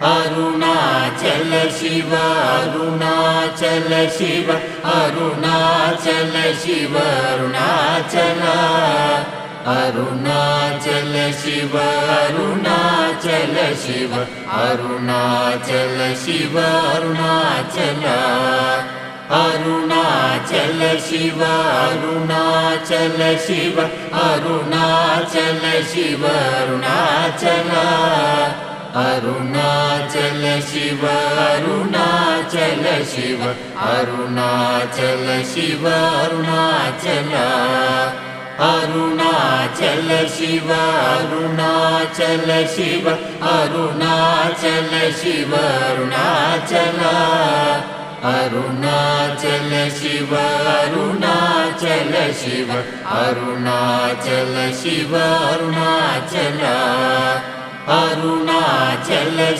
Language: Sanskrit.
अरुणाचल शिव अरुणाचल शिव अरुणाचल शिव अरुणाचल अरुणाचल शिव अरुणाचल शिव अरुणाचल शिव अरुणाचल अरुणाचल शिव अरुणाचल शिव अरुणाचल शिव अरुणाचल अरुणाचल शिव अरुणाचल शिव अरुणाचल शिव अरुणाचल अरुणाचल शिव अरुणाचल शिव अरुणाचल शिव अरुणाचल अरुणाचल शिव अरुणाचल शिव अरुणाचल शिव अरुणाचल अरुणाचल